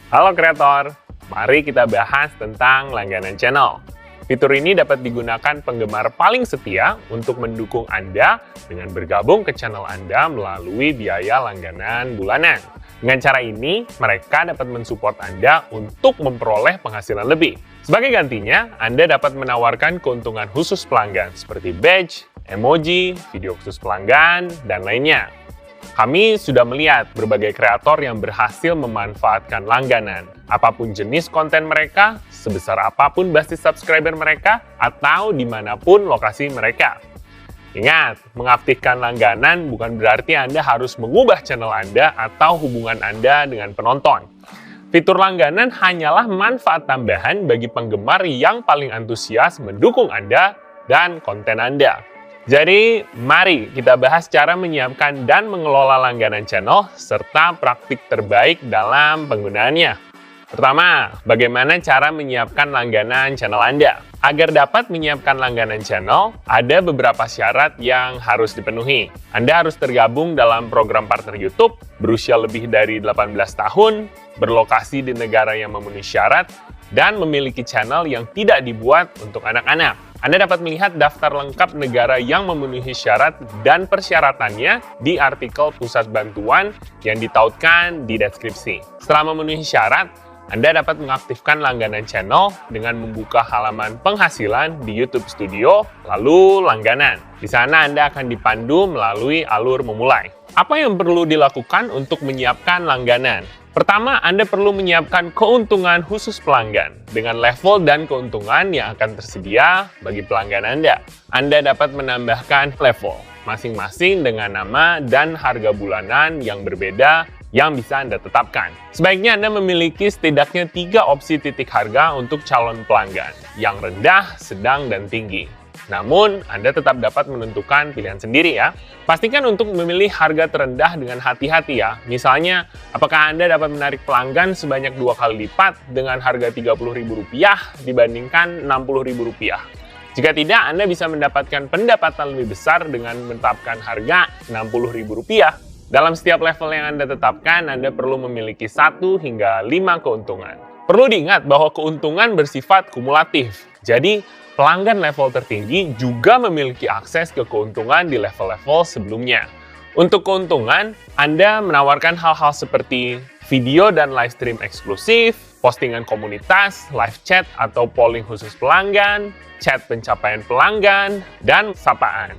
Halo kreator, mari kita bahas tentang langganan channel. Fitur ini dapat digunakan penggemar paling setia untuk mendukung Anda dengan bergabung ke channel Anda melalui biaya langganan bulanan. Dengan cara ini, mereka dapat mensupport Anda untuk memperoleh penghasilan lebih. Sebagai gantinya, Anda dapat menawarkan keuntungan khusus pelanggan seperti badge, emoji, video khusus pelanggan, dan lainnya. Kami sudah melihat berbagai kreator yang berhasil memanfaatkan langganan, apapun jenis konten mereka, sebesar apapun basis subscriber mereka, atau dimanapun lokasi mereka. Ingat, mengaktifkan langganan bukan berarti Anda harus mengubah channel Anda atau hubungan Anda dengan penonton. Fitur langganan hanyalah manfaat tambahan bagi penggemar yang paling antusias mendukung Anda dan konten Anda. Jadi, mari kita bahas cara menyiapkan dan mengelola langganan channel serta praktik terbaik dalam penggunaannya. Pertama, bagaimana cara menyiapkan langganan channel Anda? Agar dapat menyiapkan langganan channel, ada beberapa syarat yang harus dipenuhi. Anda harus tergabung dalam program partner YouTube, berusia lebih dari 18 tahun, berlokasi di negara yang memenuhi syarat, dan memiliki channel yang tidak dibuat untuk anak-anak. Anda dapat melihat daftar lengkap negara yang memenuhi syarat dan persyaratannya di artikel pusat bantuan yang ditautkan di deskripsi. Setelah memenuhi syarat, Anda dapat mengaktifkan langganan channel dengan membuka halaman penghasilan di YouTube Studio, lalu langganan. Di sana Anda akan dipandu melalui alur memulai. Apa yang perlu dilakukan untuk menyiapkan langganan? Pertama, Anda perlu menyiapkan keuntungan khusus pelanggan dengan level dan keuntungan yang akan tersedia bagi pelanggan Anda. Anda dapat menambahkan level masing-masing dengan nama dan harga bulanan yang berbeda yang bisa Anda tetapkan. Sebaiknya Anda memiliki setidaknya 3 opsi titik harga untuk calon pelanggan, yang rendah, sedang, dan tinggi. Namun, Anda tetap dapat menentukan pilihan sendiri ya. Pastikan untuk memilih harga terendah dengan hati-hati ya. Misalnya, apakah Anda dapat menarik pelanggan sebanyak 2 kali lipat dengan harga Rp30.000 dibandingkan Rp60.000. Jika tidak, Anda bisa mendapatkan pendapatan lebih besar dengan menetapkan harga Rp60.000. Dalam setiap level yang Anda tetapkan, Anda perlu memiliki 1 hingga 5 keuntungan. Perlu diingat bahwa keuntungan bersifat kumulatif. Jadi, pelanggan level tertinggi juga memiliki akses ke keuntungan di level-level sebelumnya. Untuk keuntungan, Anda menawarkan hal-hal seperti video dan live stream eksklusif, postingan komunitas, live chat atau polling khusus pelanggan, chat pencapaian pelanggan, dan sapaan.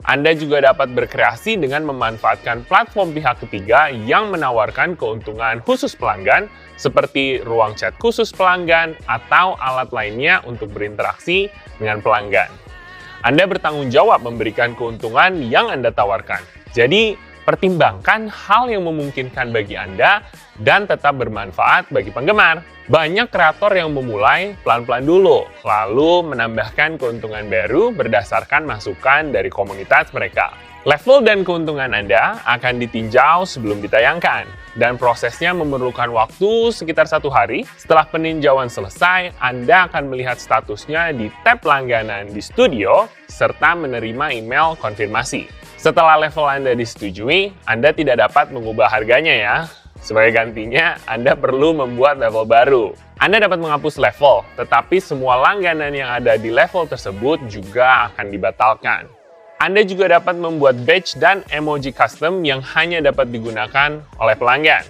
Anda juga dapat berkreasi dengan memanfaatkan platform pihak ketiga yang menawarkan keuntungan khusus pelanggan seperti ruang chat khusus pelanggan atau alat lainnya untuk berinteraksi dengan pelanggan. Anda bertanggung jawab memberikan keuntungan yang Anda tawarkan. Jadi, pertimbangkan hal yang memungkinkan bagi Anda dan tetap bermanfaat bagi penggemar. Banyak kreator yang memulai pelan-pelan dulu, lalu menambahkan keuntungan baru berdasarkan masukan dari komunitas mereka. Level dan keuntungan Anda akan ditinjau sebelum ditayangkan, dan prosesnya memerlukan waktu sekitar 1 hari. Setelah peninjauan selesai, Anda akan melihat statusnya di tab langganan di studio, serta menerima email konfirmasi. Setelah level Anda disetujui, Anda tidak dapat mengubah harganya ya. Sebagai gantinya, Anda perlu membuat level baru. Anda dapat menghapus level, tetapi semua langganan yang ada di level tersebut juga akan dibatalkan. Anda juga dapat membuat badge dan emoji custom yang hanya dapat digunakan oleh pelanggan.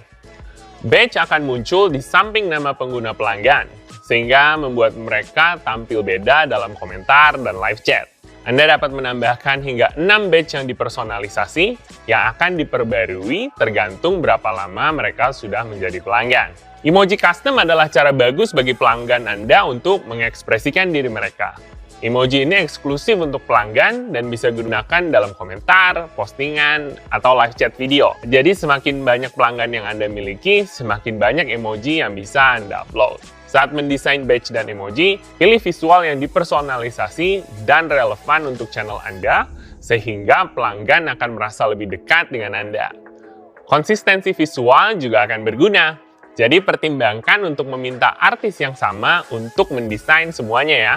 Badge akan muncul di samping nama pengguna pelanggan, sehingga membuat mereka tampil beda dalam komentar dan live chat. Anda dapat menambahkan hingga 6 badge yang dipersonalisasi yang akan diperbarui tergantung berapa lama mereka sudah menjadi pelanggan. Emoji custom adalah cara bagus bagi pelanggan Anda untuk mengekspresikan diri mereka. Emoji ini eksklusif untuk pelanggan dan bisa digunakan dalam komentar, postingan, atau live chat video. Jadi semakin banyak pelanggan yang Anda miliki, semakin banyak emoji yang bisa Anda upload. Saat mendesain badge dan emoji, pilih visual yang dipersonalisasi dan relevan untuk channel Anda, sehingga pelanggan akan merasa lebih dekat dengan Anda. Konsistensi visual juga akan berguna. Jadi pertimbangkan untuk meminta artis yang sama untuk mendesain semuanya ya.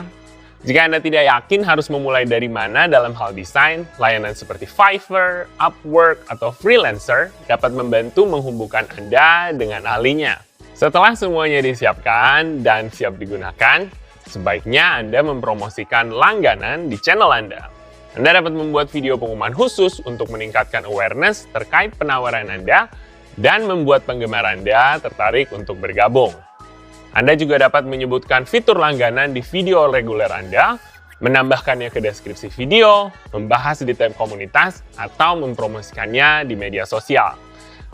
Jika Anda tidak yakin harus memulai dari mana dalam hal desain, layanan seperti Fiverr, Upwork, atau Freelancer dapat membantu menghubungkan Anda dengan ahlinya. Setelah semuanya disiapkan dan siap digunakan, sebaiknya Anda mempromosikan langganan di channel Anda. Anda dapat membuat video pengumuman khusus untuk meningkatkan awareness terkait penawaran Anda dan membuat penggemar Anda tertarik untuk bergabung. Anda juga dapat menyebutkan fitur langganan di video reguler Anda, menambahkannya ke deskripsi video, membahas di tab komunitas, atau mempromosikannya di media sosial.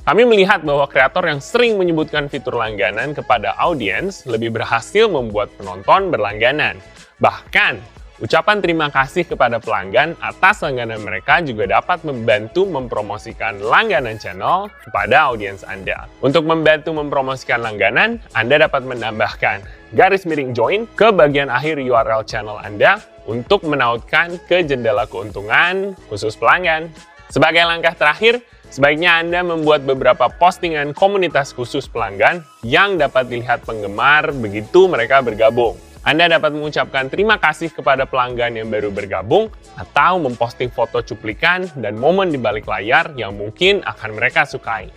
Kami melihat bahwa kreator yang sering menyebutkan fitur langganan kepada audiens lebih berhasil membuat penonton berlangganan. Bahkan, ucapan terima kasih kepada pelanggan atas langganan mereka juga dapat membantu mempromosikan langganan channel kepada audiens Anda. Untuk membantu mempromosikan langganan, Anda dapat menambahkan garis miring join ke bagian akhir URL channel Anda untuk menautkan ke jendela keuntungan khusus pelanggan. Sebagai langkah terakhir, sebaiknya Anda membuat beberapa postingan komunitas khusus pelanggan yang dapat dilihat penggemar begitu mereka bergabung. Anda dapat mengucapkan terima kasih kepada pelanggan yang baru bergabung atau memposting foto cuplikan dan momen di balik layar yang mungkin akan mereka sukai.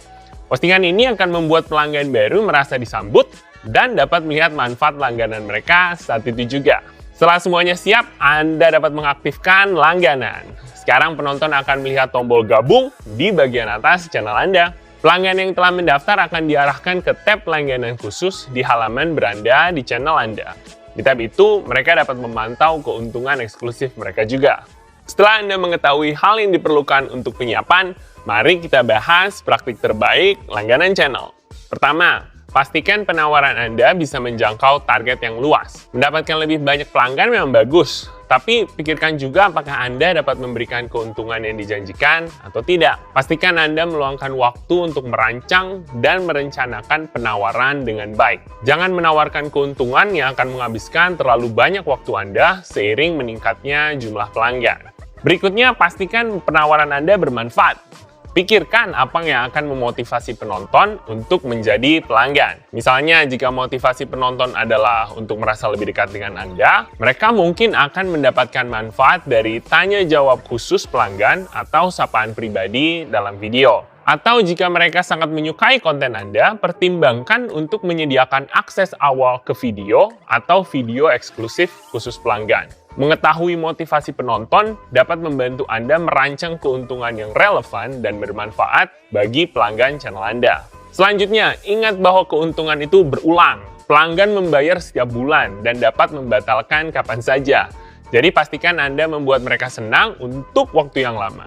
Postingan ini akan membuat pelanggan baru merasa disambut dan dapat melihat manfaat langganan mereka saat itu juga. Setelah semuanya siap, Anda dapat mengaktifkan langganan. Sekarang penonton akan melihat tombol gabung di bagian atas channel Anda. Pelanggan yang telah mendaftar akan diarahkan ke tab langganan khusus di halaman beranda di channel Anda. Di tab itu, mereka dapat memantau keuntungan eksklusif mereka juga. Setelah Anda mengetahui hal yang diperlukan untuk penyiapan, mari kita bahas praktik terbaik langganan channel. Pertama, pastikan penawaran Anda bisa menjangkau target yang luas. Mendapatkan lebih banyak pelanggan memang bagus, tapi pikirkan juga apakah Anda dapat memberikan keuntungan yang dijanjikan atau tidak. Pastikan Anda meluangkan waktu untuk merancang dan merencanakan penawaran dengan baik. Jangan menawarkan keuntungan yang akan menghabiskan terlalu banyak waktu Anda seiring meningkatnya jumlah pelanggan. Berikutnya, pastikan penawaran Anda bermanfaat. Pikirkan apa yang akan memotivasi penonton untuk menjadi pelanggan. Misalnya, jika motivasi penonton adalah untuk merasa lebih dekat dengan Anda, mereka mungkin akan mendapatkan manfaat dari tanya jawab khusus pelanggan atau sapaan pribadi dalam video. Atau jika mereka sangat menyukai konten Anda, pertimbangkan untuk menyediakan akses awal ke video atau video eksklusif khusus pelanggan. Mengetahui motivasi penonton dapat membantu Anda merancang keuntungan yang relevan dan bermanfaat bagi pelanggan channel Anda. Selanjutnya, ingat bahwa keuntungan itu berulang. Pelanggan membayar setiap bulan dan dapat membatalkan kapan saja. Jadi pastikan Anda membuat mereka senang untuk waktu yang lama.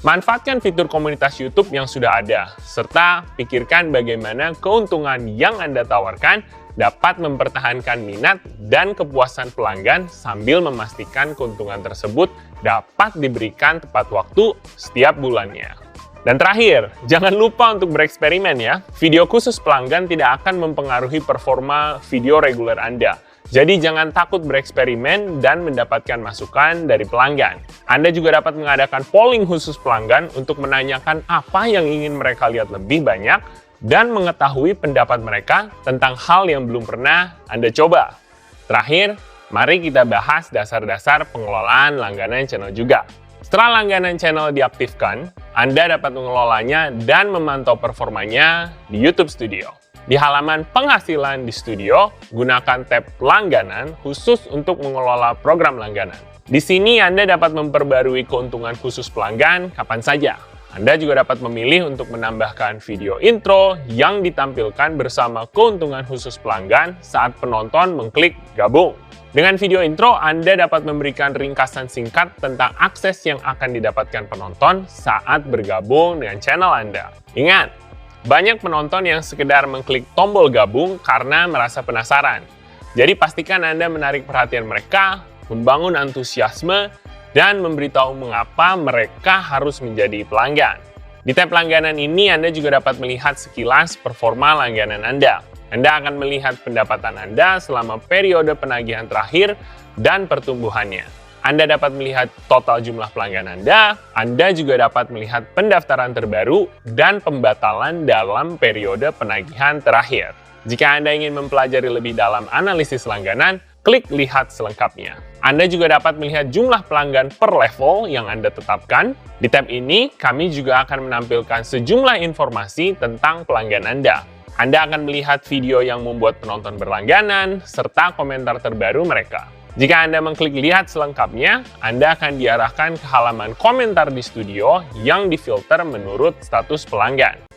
Manfaatkan fitur komunitas YouTube yang sudah ada, serta pikirkan bagaimana keuntungan yang Anda tawarkan dapat mempertahankan minat dan kepuasan pelanggan sambil memastikan keuntungan tersebut dapat diberikan tepat waktu setiap bulannya. Dan terakhir, jangan lupa untuk bereksperimen ya. Video khusus pelanggan tidak akan mempengaruhi performa video reguler Anda. Jadi jangan takut bereksperimen dan mendapatkan masukan dari pelanggan. Anda juga dapat mengadakan polling khusus pelanggan untuk menanyakan apa yang ingin mereka lihat lebih banyak dan mengetahui pendapat mereka tentang hal yang belum pernah Anda coba. Terakhir, mari kita bahas dasar-dasar pengelolaan langganan channel juga. Setelah langganan channel diaktifkan, Anda dapat mengelolanya dan memantau performanya di YouTube Studio. Di halaman penghasilan di Studio, gunakan tab langganan khusus untuk mengelola program langganan. Di sini Anda dapat memperbarui keuntungan khusus pelanggan kapan saja. Anda juga dapat memilih untuk menambahkan video intro yang ditampilkan bersama keuntungan khusus pelanggan saat penonton mengklik gabung. Dengan video intro, Anda dapat memberikan ringkasan singkat tentang akses yang akan didapatkan penonton saat bergabung dengan channel Anda. Ingat, banyak penonton yang sekedar mengklik tombol gabung karena merasa penasaran. Jadi pastikan Anda menarik perhatian mereka, membangun antusiasme, dan memberitahu mengapa mereka harus menjadi pelanggan. Di tab langganan ini, Anda juga dapat melihat sekilas performa langganan Anda. Anda akan melihat pendapatan Anda selama periode penagihan terakhir dan pertumbuhannya. Anda dapat melihat total jumlah pelanggan Anda juga dapat melihat pendaftaran terbaru dan pembatalan dalam periode penagihan terakhir. Jika Anda ingin mempelajari lebih dalam analisis langganan, klik lihat selengkapnya. Anda juga dapat melihat jumlah pelanggan per level yang Anda tetapkan. Di tab ini, kami juga akan menampilkan sejumlah informasi tentang pelanggan Anda. Anda akan melihat video yang membuat penonton berlangganan, serta komentar terbaru mereka. Jika Anda mengklik lihat selengkapnya, Anda akan diarahkan ke halaman komentar di studio yang difilter menurut status pelanggan.